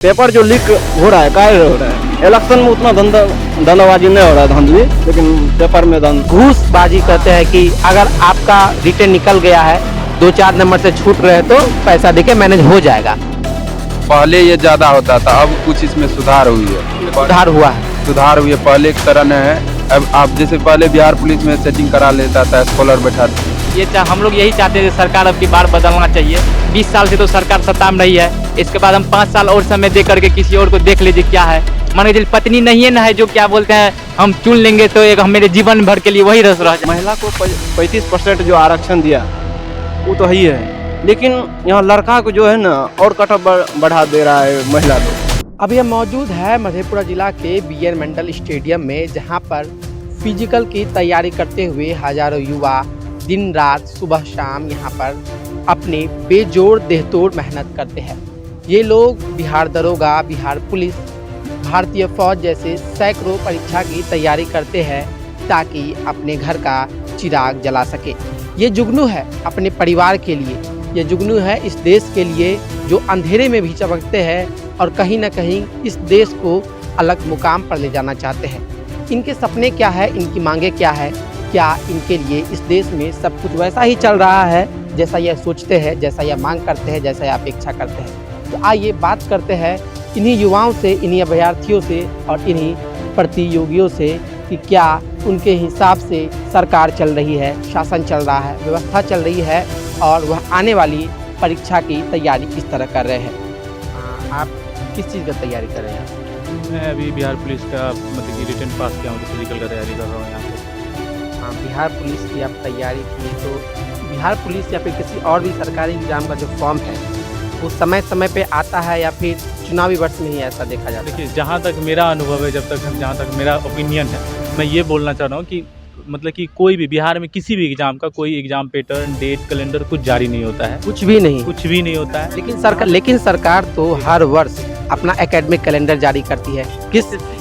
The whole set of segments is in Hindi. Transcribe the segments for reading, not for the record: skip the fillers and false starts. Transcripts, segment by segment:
पेपर जो लीक हो रहा है काय हो रहा है। इलेक्शन में उतना धंधाबाजी नहीं हो रहा है, धांधली, लेकिन पेपर में घूसबाजी कहते हैं कि अगर आपका रिटर्न निकल गया है 2-4 नंबर से छूट रहे तो पैसा देके मैनेज हो जाएगा। पहले ये ज्यादा होता था, अब कुछ इसमें सुधार हुई है। सुधार हुआ है। पहले की तरह नहीं है। अब आप जैसे पहले बिहार पुलिस में सेटिंग करा लेता था, स्कॉलर बैठा हम लोग यही चाहते हैं कि सरकार अब की बार बदलना चाहिए। 20 साल से तो सरकार सत्ता में रही है, इसके बाद हम 5 साल और समय दे करके किसी और को देख लीजिए क्या है। मान लीजिए पत्नी नहीं है ना, है जो क्या बोलते हैं हम चुन लेंगे तो एक मेरे जीवन भर के लिए वही रस रह जाए। महिला को 35% जो आरक्षण दिया वो तो ही है, लेकिन यहाँ लड़का को जो है ना और कटअप बढ़ा दे रहा है महिला को। अभी हम मौजूद है मधेपुरा जिला के BN मंडल स्टेडियम में, जहां पर फिजिकल की तैयारी करते हुए हजारों युवा दिन रात सुबह शाम यहां पर अपनी बेजोड़ देहतोड़ मेहनत करते हैं। ये लोग बिहार दरोगा, बिहार पुलिस, भारतीय फौज जैसे सैकड़ों परीक्षा की तैयारी करते हैं ताकि अपने घर का चिराग जला सके। ये जुगनू है अपने परिवार के लिए, ये जुगनू है इस देश के लिए जो अंधेरे में भी चमकते हैं और कहीं ना कहीं इस देश को अलग मुकाम पर ले जाना चाहते हैं। इनके सपने क्या है, इनकी मांगे क्या है, क्या इनके लिए इस देश में सब कुछ वैसा ही चल रहा है जैसा यह सोचते हैं, जैसा यह मांग करते हैं, जैसा यह अपेक्षा करते हैं। तो आइए बात करते हैं इन्हीं युवाओं से, इन्हीं अभ्यर्थियों से और इन्हीं प्रतियोगियों से कि क्या उनके हिसाब से सरकार चल रही है, शासन चल रहा है, व्यवस्था चल रही है और वह आने वाली परीक्षा की तैयारी किस तरह कर रहे हैं। आप किस चीज़ की तैयारी कर रहे हैं? मैं अभी बिहार पुलिस का मतलब कि रिटर्न पास किया हूँ, तो फिजिकल का तैयारी कर रहा हूँ यहाँ पे। हाँ, बिहार पुलिस की आप तैयारी की, तो बिहार पुलिस या फिर किसी और भी सरकारी एग्जाम का जो फॉर्म है वो समय समय पे आता है या फिर चुनावी वर्ष में ही ऐसा देखा जाता है? देखिए, जहाँ तक मेरा अनुभव है, जहाँ तक मेरा ओपिनियन है, मैं ये बोलना चाह रहा हूँ कि मतलब कि कोई भी बिहार में किसी भी एग्जाम का कोई एग्जाम पैटर्न, डेट, कैलेंडर कुछ जारी नहीं होता है। कुछ भी नहीं होता है। लेकिन सरकार तो हर वर्ष अपना एकेडमिक कैलेंडर जारी करती है।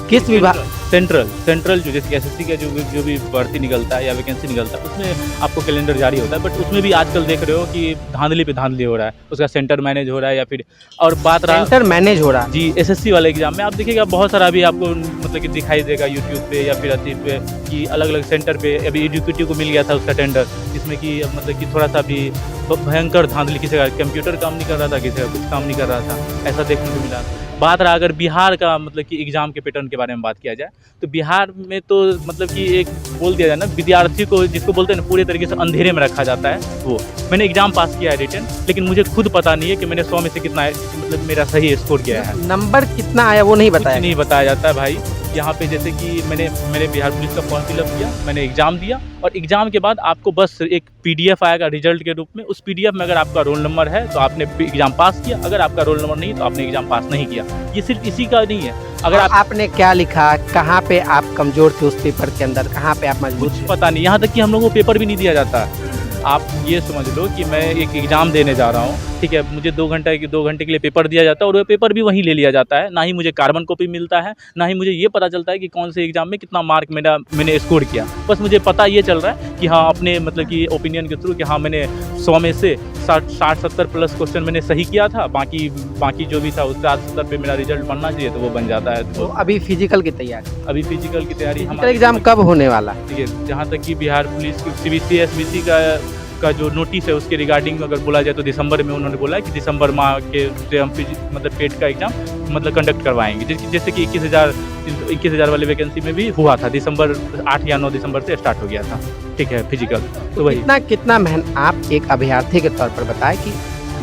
किस विभाग? सेंट्रल जो जैसे SSC का जो भी भर्ती निकलता है या वैकेंसी निकलता है उसमें आपको कैलेंडर जारी होता है, बट उसमें भी आजकल देख रहे हो कि धांधली पे धांधली हो रहा है। उसका सेंटर मैनेज हो रहा है या फिर और बात रहा सेंटर मैनेज हो रहा है जी। SSC वाले एग्जाम में आप देखिएगा बहुत सारा अभी आपको मतलब कि दिखाई देगा यूट्यूब पे या फिर अति पे कि अलग अलग सेंटर पे अभी एजुकेटिव को मिल गया था उसका टेंडर, जिसमें कि मतलब कि थोड़ा सा भी भयंकर धांधली, किसी का कंप्यूटर काम नहीं कर रहा था, किसी का कुछ काम नहीं कर रहा था, ऐसा देखने को मिला। बात रहा अगर बिहार का मतलब कि एग्ज़ाम के पैटर्न के बारे में बात किया जाए तो बिहार में तो मतलब कि एक बोल दिया जाए ना, विद्यार्थी को जिसको बोलते हैं ना पूरे तरीके से अंधेरे में रखा जाता है। वो मैंने एग्ज़ाम पास किया है रिटर्न, लेकिन मुझे खुद पता नहीं है कि मैंने 100 में से कितना मतलब मेरा सही स्कोर किया है। नंबर कितना आया वो नहीं बताया? नहीं बताया जाता है भाई। यहाँ पे जैसे कि मैंने बिहार पुलिस का फॉर्म फिलअप किया, मैंने एग्ज़ाम दिया और एग्ज़ाम के बाद आपको बस एक PDF आएगा रिजल्ट के रूप में। उस PDF में अगर आपका रोल नंबर है तो आपने एग्ज़ाम पास किया, अगर आपका रोल नंबर नहीं तो आपने एग्ज़ाम पास नहीं किया। ये सिर्फ इसी का नहीं है। अगर आपने क्या लिखा, कहाँ पे आप कमज़ोर थे उस पेपर के अंदर, कहाँ पे आप मजबूत थे? पता नहीं। यहाँ तक कि हम लोगों को पेपर भी नहीं दिया जाता है। आप ये समझ लो कि मैं एक एग्ज़ाम देने जा रहा हूँ, ठीक है, मुझे 2 घंटे के लिए पेपर दिया जाता है और वो पेपर भी वहीं ले लिया जाता है। ना ही मुझे कार्बन कॉपी मिलता है, ना ही मुझे ये पता चलता है कि कौन से एग्ज़ाम में कितना मार्क मैंने स्कोर किया। बस मुझे पता ये चल रहा है कि हाँ अपने मतलब कि ओपिनियन के थ्रू कि हाँ मैंने 100 में से 60-70 प्लस क्वेश्चन मैंने सही किया था, बाकी जो भी था उससे 70 पे मेरा रिजल्ट बनना चाहिए तो वो बन जाता है। तो अभी फिजिकल की तैयारी हमारा एग्ज़ाम कब होने वाला? ठीक है, जहाँ तक कि बिहार पुलिस की CBC SBC का जो नोटिस है उसके रिगार्डिंग अगर बोला जाए तो दिसंबर में उन्होंने बोला है कि दिसंबर माह के से हम मतलब पेट का एग्ज़ाम मतलब कंडक्ट करवाएंगे, जैसे कि 21,000 वाले वैकेंसी में भी हुआ था। दिसंबर 8 या 9 दिसंबर से स्टार्ट हो गया था, ठीक है, फिजिकल। तो वही कितना मेहनत आप एक अभ्यर्थी के तौर पर बताएं कि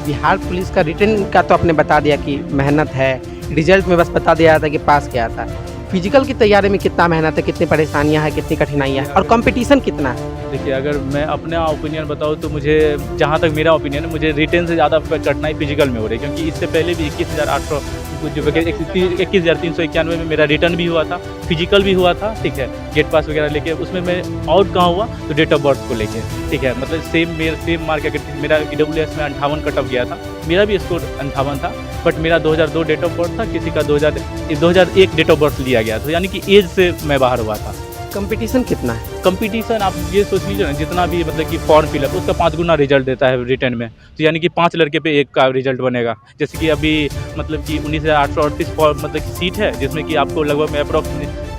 बिहार पुलिस का रिटर्न का तो आपने बता दिया कि मेहनत है, रिजल्ट में बस बता दिया था कि पास किया था। फिजिकल की तैयारी में कितना मेहनत है, कितनी परेशानियां हैं, कितनी कठिनाइयां हैं और कंपटीशन कितना है? देखिए, अगर मैं अपना ओपिनियन बताऊँ तो मुझे जहाँ तक मेरा ओपिनियन है, मुझे रिटर्न से ज़्यादा कठिनाई फिजिकल में हो रही है, क्योंकि इससे पहले भी 21,800 जो 21,391 में मेरा रिटर्न भी हुआ था, फिजिकल भी हुआ था, ठीक है, गेट पास वगैरह लेके। उसमें मैं आउट कहाँ हुआ तो डेट ऑफ बर्थ को लेके, ठीक है, मतलब सेम मार्क। अगर मेरा EWS में 58 कटअप गया था, मेरा भी स्कोर 58 था, बट मेरा 2002 डेट ऑफ बर्थ था, किसी का 2001 डेट ऑफ बर्थ लिया गया था, यानी कि एज से मैं बाहर हुआ था। कंपटीशन कितना है? कंपटीशन आप ये सोच लीजिए ना, जितना भी मतलब कि फॉर्म फिलअप उसका 5 गुना रिजल्ट देता है रिटर्न में, तो यानी कि 5 लड़के पे 1 का रिजल्ट बनेगा। जैसे कि अभी मतलब कि 19,838 फॉर्म मतलब कि सीट है, जिसमें कि आपको लगभग में अप्रॉक्स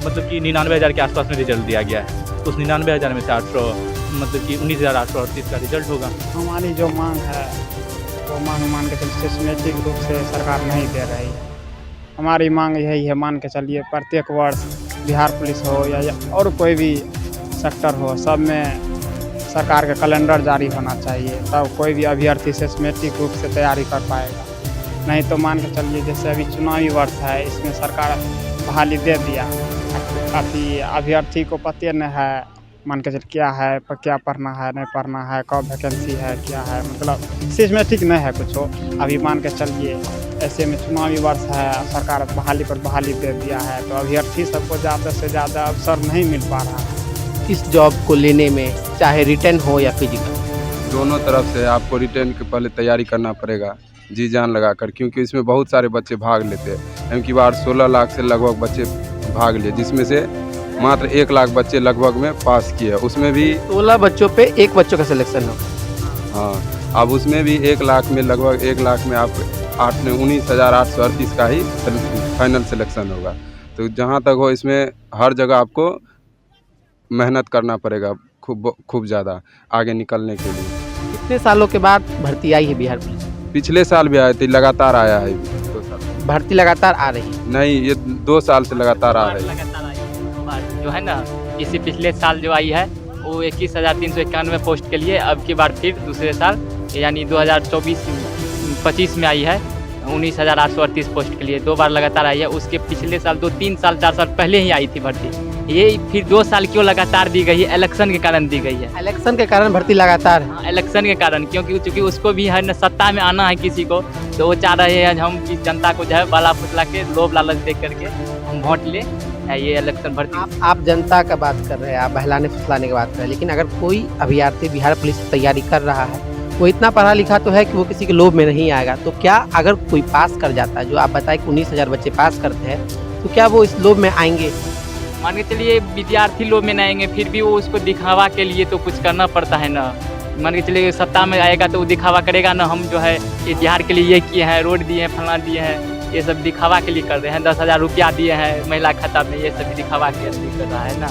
मतलब कि 99,000 के आसपास में रिजल्ट दिया गया है। तो उस 99,000 में से 800 मतलब कि 19,838 का रिजल्ट होगा। हमारी जो मांग है वो मान के चलिए सिस्टमेटिक रूप से सरकार नहीं दे रही है। हमारी मांग यही है, मान के चलिए प्रत्येक वर्ष बिहार पुलिस हो या और कोई भी सेक्टर हो, सब में सरकार का कैलेंडर जारी होना चाहिए, तब कोई भी अभ्यर्थी सिस्टमेटिक रूप से तैयारी कर पाएगा। नहीं तो मान के चलिए जैसे अभी चुनावी वर्ष है, इसमें सरकार बहाली दे दिया, अभी अभ्यर्थी को पता नहीं है मान के चलिए क्या है, क्या पढ़ना है नहीं पढ़ना है, कब वैकेंसी है क्या है, मतलब सिस्टमेटिक नहीं है कुछ हो। अभी मान के चलिए ऐसे में चुनावी वर्ष है, सरकार बहाली पर बहाली दे दिया है, तो अभ्यर्थी सबको ज़्यादा से ज़्यादा अवसर नहीं मिल पा रहा है। इस जॉब को लेने में चाहे रिटर्न हो या फिजिकल, दोनों तरफ से आपको रिटर्न के पहले तैयारी करना पड़ेगा जी जान लगाकर, क्योंकि इसमें बहुत सारे बच्चे भाग लेते हैं। एम की बार 16 लाख से लगभग बच्चे भाग लिए, जिसमें से मात्र 1 लाख बच्चे लगभग में पास किए। उसमें भी 16 बच्चों पे 1 बच्चों का सिलेक्शन हो। हाँ, अब उसमें भी 1 लाख में लगभग 1 लाख में आप 19,838 का ही फाइनल सिलेक्शन होगा। तो जहाँ तक हो, इसमें हर जगह आपको मेहनत करना पड़ेगा खूब ज़्यादा आगे निकलने के लिए। कितने सालों के बाद भर्ती आई है बिहार पुलिस? पिछले साल भी आए थे, लगातार आया है 2 साल। भर्ती लगातार आ रही है? नहीं, ये 2 साल से लगातार आ रही है। जो है ना, इसी पिछले साल जो आई है वो 21,391 पोस्ट के लिए, अब की बार फिर दूसरे साल यानी 2024-25 में आई है 19,838 पोस्ट के लिए, 2 बार लगातार आई है। उसके पिछले साल 2-3 साल 4 साल पहले ही आई थी भर्ती। ये फिर 2 साल क्यों लगातार दी गई है? इलेक्शन के कारण दी गई है। इलेक्शन के कारण भर्ती लगातार है? हाँ, इलेक्शन के कारण, क्योंकि चूँकि उसको भी है ना सत्ता में आना है किसी को, तो वो चाह रहे हैं हम कि जनता को जो है बाला फुसला के लोभ लालच दे करके हम वोट ले, ये इलेक्शन भर्ती। आप जनता का बात कर रहे हैं, आप बहलाने फुसलाने की बात कर रहे हैं, लेकिन अगर कोई अभ्यर्थी बिहार पुलिस की तैयारी कर रहा है, वो इतना पढ़ा लिखा तो है कि वो किसी के लोभ में नहीं आएगा, तो क्या अगर कोई पास कर जाता है, जो आप बताएं कि 19,000 बच्चे पास करते हैं, तो क्या वो इस लोभ में आएंगे? मान के चलिए विद्यार्थी लोग में नहीं आएंगे, फिर भी वो उसको दिखावा के लिए तो कुछ करना पड़ता है ना। मान के चलिए सत्ता में आएगा तो वो दिखावा करेगा ना, हम जो है ये बिहार के लिए ये किए हैं, रोड दिए हैं, फलाना दिए हैं, ये सब दिखावा के लिए कर रहे हैं। 10,000 रुपया दिए हैं महिला खाता में, ये सब दिखावा के लिए कर रहा है ना।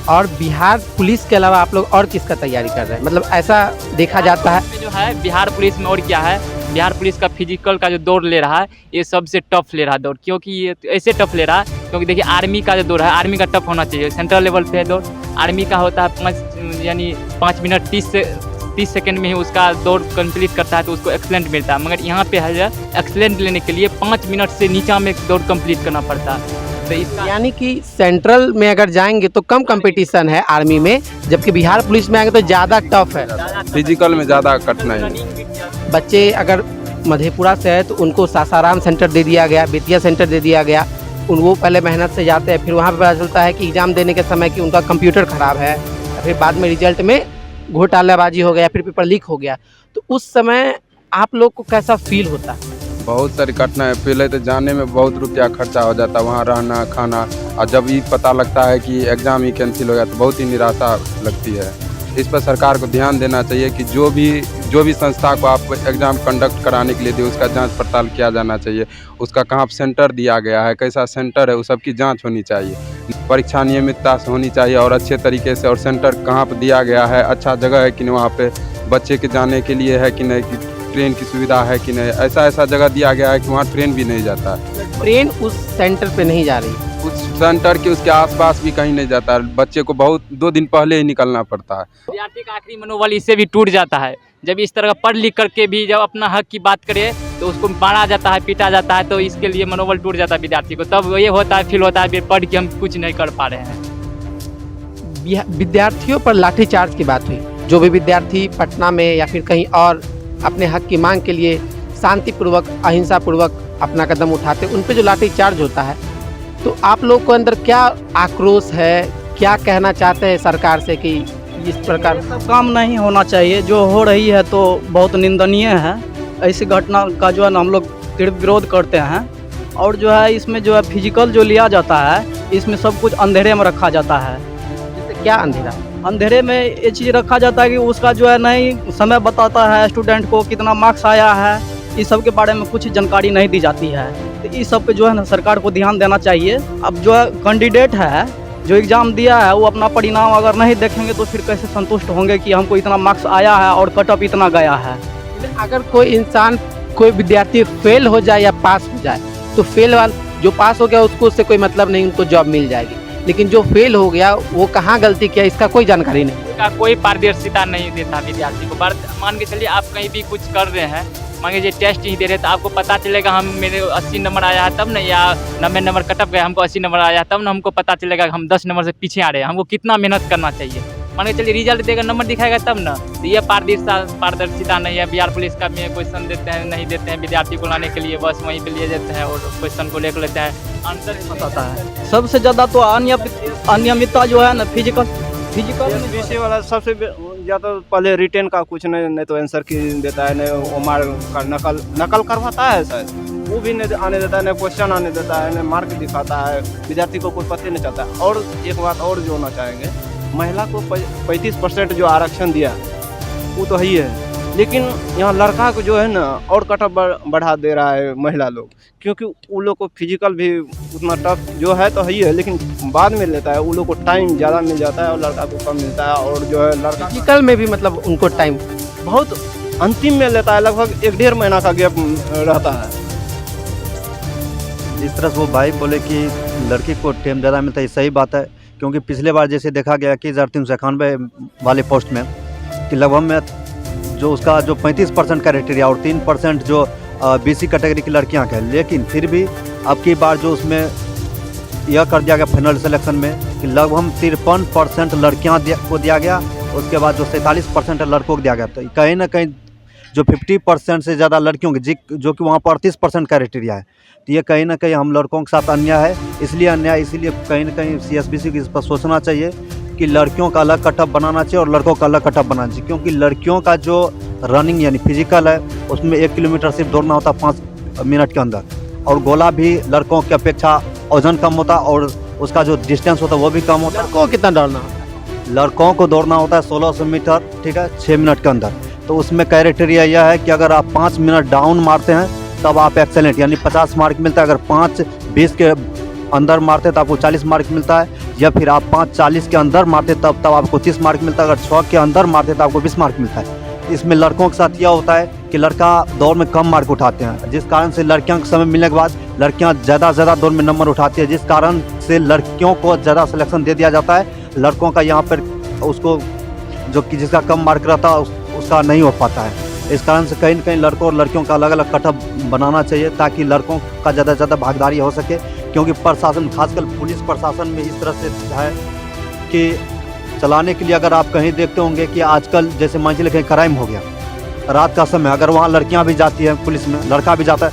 और बिहार पुलिस के अलावा आप लोग और किसका तैयारी कर रहे हैं? मतलब ऐसा देखा जाता है जो है बिहार पुलिस में और क्या है, बिहार पुलिस का फिजिकल का जो दौड़ ले रहा है, ये सबसे टफ ले रहा है दौड़। क्योंकि ये ऐसे टफ ले रहा है क्योंकि देखिए आर्मी का जो दौड़ है, आर्मी का टफ होना चाहिए, सेंट्रल लेवल पे है दौड़। आर्मी का होता है 5 मिनट 30 सेकंड में ही उसका दौड़ कंप्लीट करता है, तो उसको एक्सीलेंट मिलता है। मगर यहाँ पे है एक्सीलेंट लेने के लिए 5 मिनट से नीचा में दौड़ कंप्लीट करना पड़ता है। तो इसका यानी कि सेंट्रल में अगर जाएंगे तो कम कंपटीशन है आर्मी में, जबकि बिहार पुलिस में आएंगे तो ज़्यादा टफ है, फिजिकल में ज़्यादा कठिनाई है। बच्चे अगर मधेपुरा से है तो उनको सासाराम सेंटर दे दिया गया, बेतिया सेंटर दे दिया गया, वो पहले मेहनत से जाते हैं, फिर वहाँ पे पता चलता है कि एग्ज़ाम देने के समय कि उनका कंप्यूटर ख़राब है, फिर बाद में रिजल्ट में घोटालाबाजी हो गया, फिर पेपर लीक हो गया। तो उस समय आप लोग को कैसा फील होता है? बहुत सारी कठिनाई, पहले तो जाने में बहुत रुपया खर्चा हो जाता है, वहाँ रहना खाना, और जब ये पता लगता है कि एग्ज़ाम ही कैंसिल हो गया तो बहुत ही निराशा लगती है। इस पर सरकार को ध्यान देना चाहिए कि जो भी संस्था को आप एग्ज़ाम कंडक्ट कराने के लिए दे, उसका जांच पड़ताल किया जाना चाहिए, उसका कहाँ सेंटर दिया गया है, कैसा सेंटर है, उस सब की जांच होनी चाहिए, परीक्षा नियमितता से होनी चाहिए और अच्छे तरीके से, और सेंटर कहाँ पर दिया गया है, अच्छा जगह है कि नहीं, वहाँ पे बच्चे के जाने के लिए है कि नहीं, कि ट्रेन की सुविधा है कि नहीं, ऐसा जगह दिया गया है कि वहाँ ट्रेन भी नहीं जाता है। ट्रेन उस सेंटर पे नहीं जा रही, उस सेंटर के उसके आसपास भी कहीं नहीं जाता है, बच्चे को बहुत 2 दिन पहले ही निकलना पड़ता है। विद्यार्थी का आखिरी मनोबल इससे भी टूट जाता है, जब इस तरह पढ़ लिख करके भी जब अपना हक की बात करे तो उसको मारा जाता है, पीटा जाता है, तो इसके लिए मनोबल टूट जाता है विद्यार्थी को। तब ये होता है, फील होता है पढ़ के हम कुछ नहीं कर पा रहे हैं। विद्यार्थियों पर लाठीचार्ज की बात हुई, जो भी विद्यार्थी पटना में या फिर कहीं और अपने हक की मांग के लिए शांतिपूर्वक अहिंसापूर्वक अपना कदम उठाते, उन पे जो लाठीचार्ज होता है, तो आप लोग को अंदर क्या आक्रोश है, क्या कहना चाहते हैं सरकार से कि इस प्रकार सब काम नहीं होना चाहिए, जो हो रही है तो बहुत निंदनीय है। ऐसी घटना का जो है ना हम लोग तीव्र विरोध करते हैं। और जो है इसमें जो है फिजिकल जो लिया जाता है इसमें सब कुछ अंधेरे में रखा जाता है। जैसे क्या अंधेरा? अंधेरे में ये चीज़ रखा जाता है कि उसका जो है नहीं समय बताता है स्टूडेंट को कितना मार्क्स आया है, इस सब के बारे में कुछ जानकारी नहीं दी जाती है। तो इस सब पे जो है ना सरकार को ध्यान देना चाहिए। अब जो है कैंडिडेट है जो एग्ज़ाम दिया है वो अपना परिणाम अगर नहीं देखेंगे तो फिर कैसे संतुष्ट होंगे कि हमको इतना मार्क्स आया है और कट ऑफ इतना गया है। अगर कोई इंसान, कोई विद्यार्थी फेल हो जाए या पास हो जाए तो फेल वाला जो पास हो गया उसको उससे कोई मतलब नहीं, उनको जॉब मिल जाएगी। लेकिन जो फेल हो गया वो कहाँ गलती किया इसका कोई जानकारी नहीं। का कोई पारदर्शिता नहीं देता विद्यार्थी को। मान के चलिए आप कहीं भी कुछ कर रहे हैं, मान लीजिए टेस्ट ही दे रहे तो आपको पता चलेगा हम मेरे 80 नंबर आया है तब ना, या 90 नंबर कटअप गया हमको 80 नंबर आया तब ना हमको पता चलेगा कि हम 10 नंबर से पीछे आ रहे हैं। हमको कितना मेहनत करना चाहिए। मान के चलिए रिजल्ट देगा, नंबर दिखाएगा तब ना। तो ये पारदर्शिता नहीं है। बिहार पुलिस का में क्वेश्चन देते हैं, नहीं देते हैं विद्यार्थी को लाने के लिए, बस वहीं पे लिए जाते हैं और क्वेश्चन को लेकर लेते हैं, आंसर बताता है। सबसे ज़्यादा तो अनियमितता जो है ना फिजिकल विषय वाला सबसे ज़्यादा पहले रिटेन का कुछ नहीं तो आंसर की देता है, नहीं वो मार का नकल करवाता है शायद, वो भी नहीं आने देता है, नहीं क्वेश्चन आने देता है, नहीं मार्क दिखाता है। विद्यार्थी को कोई पता नहीं चलता है। और एक बात और जोड़ना चाहेंगे, महिला को 35% जो आरक्षण दिया वो तो है ही है, लेकिन यहाँ लड़का को जो है ना और कटअप बढ़ा दे रहा है महिला लोग, क्योंकि वो लोग को फिजिकल भी उतना टफ जो है तो है ही है, लेकिन बाद में लेता है वो लोग को टाइम ज़्यादा मिल जाता है और लड़का को कम मिलता है। और जो है लड़का फिजिकल में भी मतलब उनको टाइम बहुत अंतिम में लेता है, लगभग 1-1.5 महीना का गैप रहता है। जिस तरह से वो भाई बोले कि लड़की को टाइम ज़्यादा मिलता है, सही बात है। क्योंकि पिछले बार जैसे देखा गया कि 1391 वाले पोस्ट में कि लगभग में जो उसका जो 35% क्राइटेरिया और 3% जो BC कैटेगरी की लड़कियां हैं, लेकिन फिर भी अब की बार जो उसमें यह कर दिया गया फाइनल सिलेक्शन में कि लगभग 53% लड़कियां को दिया गया, उसके बाद जो 47% लड़कों को दिया गया। तो कहीं ना कहीं जो 50% से ज़्यादा लड़कियों की जो कि वहाँ पर 38% क्राइटेरिया है, तो ये कहीं ना कहीं हम लड़कों के साथ अन्याय है। इसीलिए कहीं ना कहीं CSBC को इस पर सोचना चाहिए कि लड़कियों का अलग कटअप बनाना चाहिए और लड़कों का अलग कटअप बनाना चाहिए। क्योंकि लड़कियों का जो रनिंग यानी फिजिकल है उसमें 1 किलोमीटर सिर्फ दौड़ना होता है 5 मिनट के अंदर, और गोला भी लड़कों की अपेक्षा वजन कम होता है और उसका जो डिस्टेंस होता है वो भी कम होता है। लड़कों को कितना दौड़ना होता है? लड़कों को दौड़ना होता है 1600 मीटर, ठीक है, 6 मिनट के अंदर। तो उसमें क्राइटेरिया यह है कि अगर आप 5 मिनट डाउन मारते हैं तब आप एक्सेलेंट यानी 50 मार्क मिलता है। अगर 5:20 के अंदर मारते हैं तो आपको 40 मार्क मिलता है, या फिर आप 5:40 के अंदर मारते तब आपको 30 मार्क मिलता है। अगर 6 के अंदर मारते तो आपको 20 मार्क मिलता है। इसमें लड़कों के साथ यह होता है कि लड़का दौड़ में कम मार्क उठाते हैं, जिस कारण से लड़कियों को समय मिलने के बाद लड़कियां ज़्यादा से ज़्यादा दौड़ में नंबर उठाती है, जिस कारण से लड़कियों को ज़्यादा सिलेक्शन दे दिया जाता है। लड़कों का यहाँ पर उसको जो कि जिसका कम मार्क रहता है उसका नहीं हो पाता है। इस कारण से कहीं न कहीं लड़कों और लड़कियों का अलग अलग कटअप बनाना चाहिए ताकि लड़कों का ज़्यादा से ज़्यादा भागीदारी हो सके। क्योंकि प्रशासन, खासकर पुलिस प्रशासन में इस तरह से है कि चलाने के लिए अगर आप कहीं देखते होंगे कि आजकल जैसे मान लीजिए कहीं क्राइम हो गया रात का समय, अगर वहाँ लड़कियाँ भी जाती हैं पुलिस में, लड़का भी जाता है,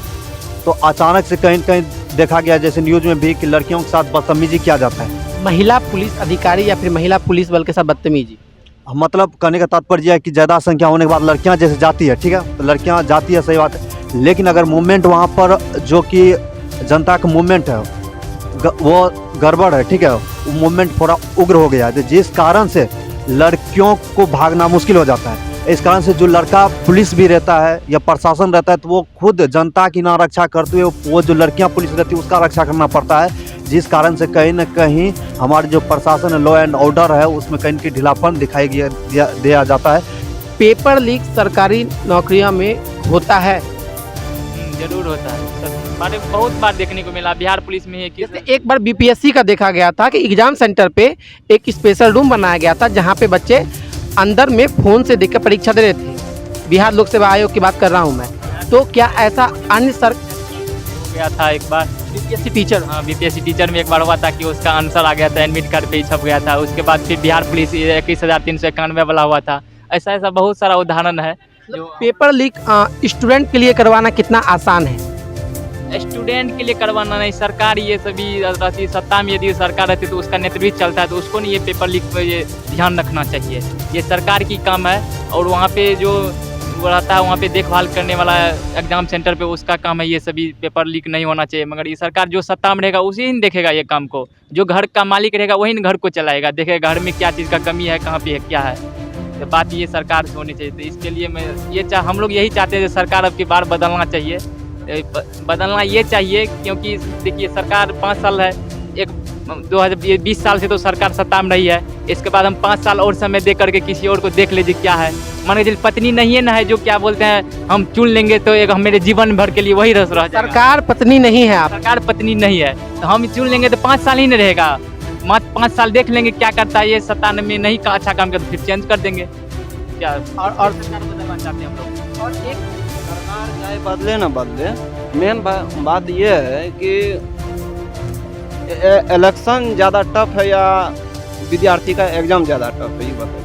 तो अचानक से कहीं न कहीं देखा गया जैसे न्यूज़ में भी कि लड़कियों के साथ बदतमीजी किया जाता है। महिला पुलिस अधिकारी या फिर महिला पुलिस बल के साथ बदतमीजी, मतलब कहने का तात्पर्य है कि ज़्यादा संख्या होने के बाद लड़कियां जैसे जाती है, ठीक है, तो लड़कियां जाती है, सही बात है, लेकिन अगर मूवमेंट वहाँ पर जो कि जनता का मूवमेंट है वो गड़बड़ है, ठीक है, वो मूवमेंट थोड़ा उग्र हो गया है, तो जिस कारण से लड़कियों को भागना मुश्किल हो जाता है। इस कारण से जो लड़का पुलिस भी रहता है या प्रशासन रहता है तो वो खुद जनता की ना रक्षा करते हुए वो जो लड़कियां पुलिस रहती है उसका रक्षा करना पड़ता है, जिस कारण से कहीं न कहीं हमारे जो प्रशासन है, लॉ एंड ऑर्डर है, उसमें कहीं की ढीलापन दिखाई दिया जाता है। पेपर लीक सरकारी नौकरियों में होता है? जरूर होता है सर, बहुत बार देखने को मिला बिहार पुलिस में है कि एक बार BPSC का देखा गया था कि एग्जाम सेंटर पे एक स्पेशल रूम बनाया गया था जहाँ पे बच्चे अंदर में फ़ोन से देखकर परीक्षा दे रहे थे। बिहार लोक सेवा आयोग की बात कर रहा हूँ मैं। तो क्या ऐसा अन्य सर हो गया था एक बार BPSC टीचर? हाँ, BPSC टीचर में एक बार हुआ था कि उसका आंसर आ गया था, एडमिट कार्ड पे ही छप गया था। उसके बाद फिर बिहार पुलिस 21,391 वाला हुआ था। ऐसा बहुत सारा उदाहरण है। जो पेपर लीक स्टूडेंट के लिए करवाना कितना आसान है? स्टूडेंट के लिए करवाना नहीं, सरकार ये सभी रहती, सत्ता में यदि सरकार रहती तो उसका नेतृत्व चलता है तो उसको नहीं ये पेपर लीक पे ये ध्यान रखना चाहिए। ये सरकार की काम है और वहाँ पे जो वो रहता है वहाँ पे देखभाल करने वाला एग्जाम सेंटर पे, उसका काम है ये सभी पेपर लीक नहीं होना चाहिए। मगर ये सरकार जो सत्ता में रहेगा उसी ही देखेगा ये काम को, जो घर का मालिक रहेगा वही घर को चलाएगा, देखेगा घर में क्या चीज़ का कमी है, कहाँ पे है, क्या है। तो बात ये सरकार से होनी चाहिए। तो इसके लिए मैं हम लोग यही चाहते हैं कि सरकार अब की बार बदलना चाहिए। बदलना ये चाहिए क्योंकि देखिए सरकार 5 साल है, 2020 साल से तो सरकार सत्ता में रही है। इसके बाद हम 5 साल और समय दे करके किसी और को देख लीजिए क्या है। मान लीजिए पत्नी नहीं है ना, है जो क्या बोलते हैं हम चुन लेंगे तो एक मेरे जीवन भर के लिए वही रस रह जाएगा। सरकार पत्नी नहीं है, आप सरकार पत्नी नहीं है तो हम चुन लेंगे तो 5 साल ही नहीं रहेगा। मात्र 5 साल देख लेंगे क्या करता है, ये सत्ता में नहीं का अच्छा काम करता फिर चेंज कर देंगे। क्या और सरकार बदलना चाहते हैं हम लोग। और एक सरकार चाहे बदले ना बदले, मेन बात ये है कि इलेक्शन ज़्यादा टफ है या विद्यार्थी का एग्जाम ज़्यादा टफ है, ये बताइए।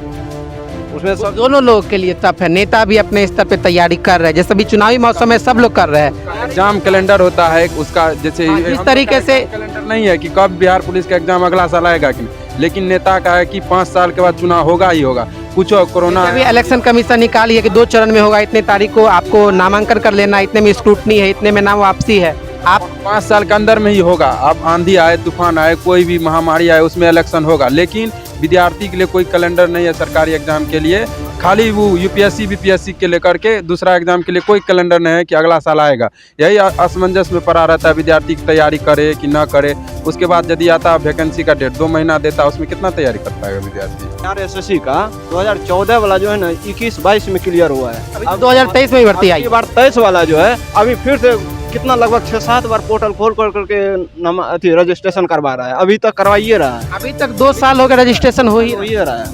उसमें सब दोनों लोगों के लिए टफ है। नेता भी अपने स्तर पे तैयारी कर रहे हैं, जैसे अभी चुनावी मौसम में सब लोग कर रहे हैं। एग्जाम कैलेंडर होता है उसका, जैसे जिस तरीके से कैलेंडर नहीं है कि कब बिहार पुलिस का एग्जाम अगला साल आएगा कि नहीं, लेकिन नेता का है कि 5 साल के बाद चुनाव होगा ही होगा। कुछ कोरोना अभी इलेक्शन कमीशन निकाली है कि 2 चरण में होगा, इतने तारीख को आपको नामांकन कर लेना, इतने में स्क्रूटनी है, इतने में नाम वापसी है। आप 5 साल के अंदर में ही होगा। अब आंधी आए, तूफान आए, कोई भी महामारी आए, उसमें इलेक्शन होगा। लेकिन विद्यार्थी के लिए कोई कैलेंडर नहीं है सरकारी एग्जाम के लिए। खाली वो यूपीएससी बीपीएससी के लेकर के दूसरा एग्जाम के लिए कोई कैलेंडर नहीं है कि अगला साल आएगा। यही असमंजस में पड़ा रहता है, विद्यार्थी की तैयारी करे कि ना करे। उसके बाद यदि आता वैकेंसी का डेट 2 महीना देता, उसमें कितना तैयारी कर पाएगा विद्यार्थी। एसएससी का 2014 वाला जो है ना 21-22 में क्लियर हुआ है। अब 2023 में भर्ती आई। अगली बार 23 वाला जो है अभी फिर से कितना लगभग 6-7 बार पोर्टल खोल करके रजिस्ट्रेशन करवा रहा है, अभी तक करवाइए रहा है। अभी तक 2 साल हो गए रजिस्ट्रेशन हो ही रहा है।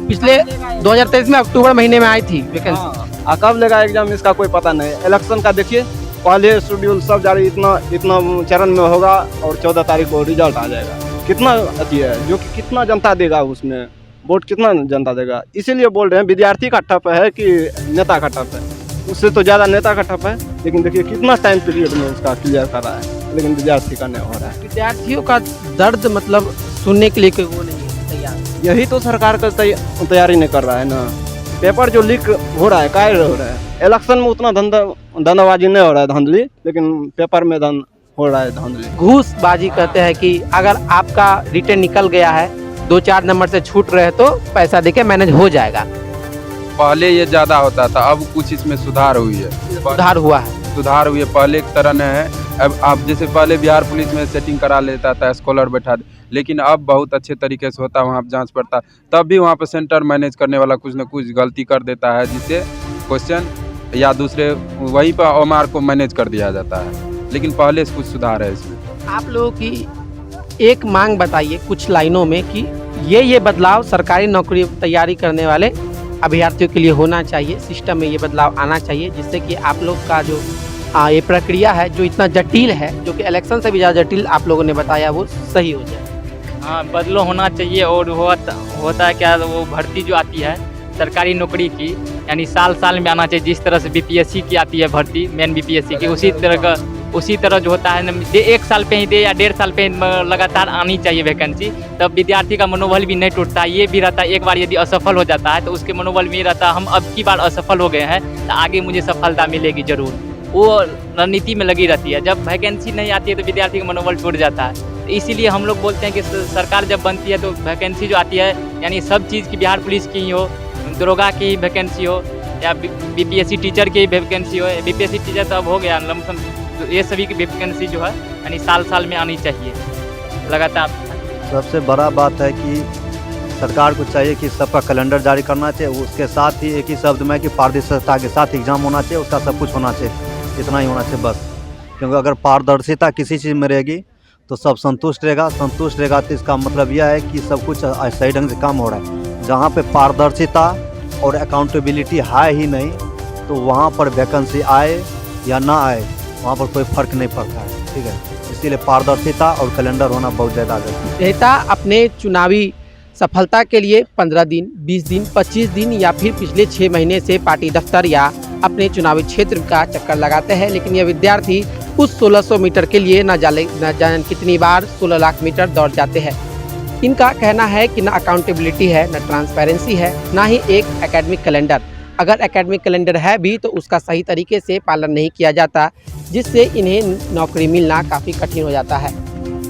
पिछले 2023 में अक्टूबर महीने में आई थी वैकेंसी। कब लेगा एग्जाम इसका कोई पता नहीं। इलेक्शन का देखिए पहले शेड्यूल सब जारी इतना चरण में होगा और 14 तारीख को रिजल्ट आ जाएगा। कितना अति है, जो कि कितना जनता देगा, उसमें वोट कितना जनता देगा। इसीलिए बोल रहे हैं विद्यार्थी का ठप है कि नेता का ठप है। उससे तो ज़्यादा नेता का ठप है, लेकिन देखिए कितना टाइम पीरियड में उसका क्लियर कर रहा है, लेकिन विद्यार्थी का नहीं हो रहा है। विद्यार्थियों का दर्द मतलब सुनने के लिए कोई वो नहीं है तैयार। यही तो सरकार का तैयारी नहीं कर रहा है ना। पेपर जो लीक हो रहा है काय हो रहा है। इलेक्शन में उतना धंधाबाजी नहीं हो रहा है, धांधली, लेकिन पेपर में हो रहा है धांधली। घूसबाजी कहते हैं कि अगर आपका रिटर्न निकल गया है, 2-4 नंबर से छूट रहे तो पैसा देके मैनेज हो जाएगा। पहले ये ज्यादा होता था, अब कुछ इसमें सुधार हुई है। सुधार हुआ है, सुधार हुई है, पहले की तरह नहीं है। अब आप जैसे पहले बिहार पुलिस में सेटिंग करा लेता था, स्कॉलर बैठा, लेकिन अब बहुत अच्छे तरीके से होता है। वहाँ जांच पड़ता, तब भी वहाँ पे सेंटर मैनेज करने वाला कुछ न कुछ गलती कर देता है, जिससे क्वेश्चन या दूसरे वहीं पर ओमार को मैनेज कर दिया जाता है। लेकिन पहले से कुछ सुधार है इसमें। आप लोगों की एक मांग बताइए कुछ लाइनों में कि ये बदलाव सरकारी नौकरी तैयारी करने वाले अभ्यर्थियों के लिए होना चाहिए, सिस्टम में ये बदलाव आना चाहिए, जिससे कि आप लोग का जो ये प्रक्रिया है जो इतना जटिल है, जो कि इलेक्शन से भी ज़्यादा जटिल आप लोगों ने बताया, वो सही हो जाए। हाँ, बदलो होना चाहिए। और होता है क्या, वो भर्ती जो आती है सरकारी नौकरी की, यानी साल में आना चाहिए। जिस तरह से बीपीएससी की आती है भर्ती, मेन बीपीएससी की, उसी तरह जो होता है ना, 1 साल पे ही दे या 1.5 साल पे लगातार आनी चाहिए वैकेंसी। तब विद्यार्थी का मनोबल भी नहीं टूटता। ये भी रहता है एक बार यदि असफल हो जाता है तो उसके मनोबल में रहता है हम अब की बार असफल हो गए हैं तो आगे मुझे सफलता मिलेगी जरूर। वो रणनीति में लगी रहती है। जब वैकेंसी नहीं आती है तो विद्यार्थी का मनोबल टूट जाता है। तो इसीलिए हम लोग बोलते हैं कि सरकार जब बनती है तो वैकेंसी जो आती है, यानी सब चीज़ की बिहार पुलिस की ही हो, दरोगा की ही वैकेंसी हो, या बीपीएससी टीचर की वैकेंसी हो। बीपीएससी टीचर तो अब हो गया लमसम, तो ये सभी की वैकेंसी जो है यानी साल में आनी चाहिए लगातार। सबसे बड़ा बात है कि सरकार को चाहिए कि सबका कैलेंडर जारी करना चाहिए। उसके साथ ही एक ही शब्द में कि पारदर्शिता के साथ एग्ज़ाम होना चाहिए, उसका सब कुछ होना चाहिए, इतना ही होना चाहिए बस। क्योंकि अगर पारदर्शिता किसी चीज़ में रहेगी तो सब संतुष्ट रहेगा तो इसका मतलब यह है कि सब कुछ सही ढंग से काम हो रहा है। जहाँ पे पारदर्शिता और अकाउंटेबिलिटी है ही नहीं तो वहाँ पर वैकेंसी आए या ना आए वहाँ पर कोई फ़र्क नहीं पड़ता है, ठीक है। इसीलिए पारदर्शिता और कैलेंडर होना बहुत ज़्यादा जरूरी है। नेता अपने चुनावी सफलता के लिए 15 दिन, 20 दिन, 25 दिन या फिर पिछले 6 महीने से पार्टी दफ्तर या अपने चुनावी क्षेत्र का चक्कर लगाते हैं, लेकिन ये विद्यार्थी उस 1600 मीटर के लिए न जाने कितनी बार 16 लाख मीटर दौड़ जाते हैं। इनका कहना है कि ना अकाउंटेबिलिटी है, ना ट्रांसपेरेंसी है, ना ही एक एकेडमिक कैलेंडर। अगर एकेडमिक कैलेंडर है भी तो उसका सही तरीके से पालन नहीं किया जाता, जिससे इन्हें नौकरी मिलना काफ़ी कठिन हो जाता है।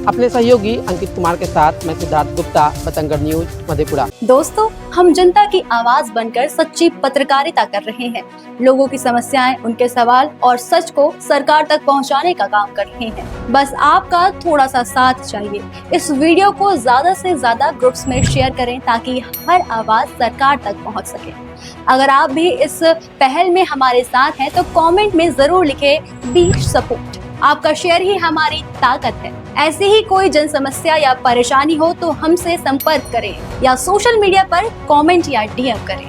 अपने सहयोगी अंकित कुमार के साथ मैं सिद्धार्थ गुप्ता, बतंगड़ न्यूज, मधेपुरा। दोस्तों, हम जनता की आवाज बनकर सच्ची पत्रकारिता कर रहे हैं। लोगों की समस्याएं, उनके सवाल और सच को सरकार तक पहुंचाने का काम कर रहे हैं। बस आपका थोड़ा सा साथ चाहिए। इस वीडियो को ज्यादा से ज्यादा ग्रुप्स में शेयर करें ताकि हर आवाज सरकार तक पहुंच सके। अगर आप भी इस पहल में हमारे साथ हैं तो कमेंट में जरूर लिखें बी सपोर्ट। आपका शेयर ही हमारी ताकत है। ऐसी ही कोई जन समस्या या परेशानी हो तो हमसे संपर्क करें या सोशल मीडिया पर कमेंट या डीएम करें।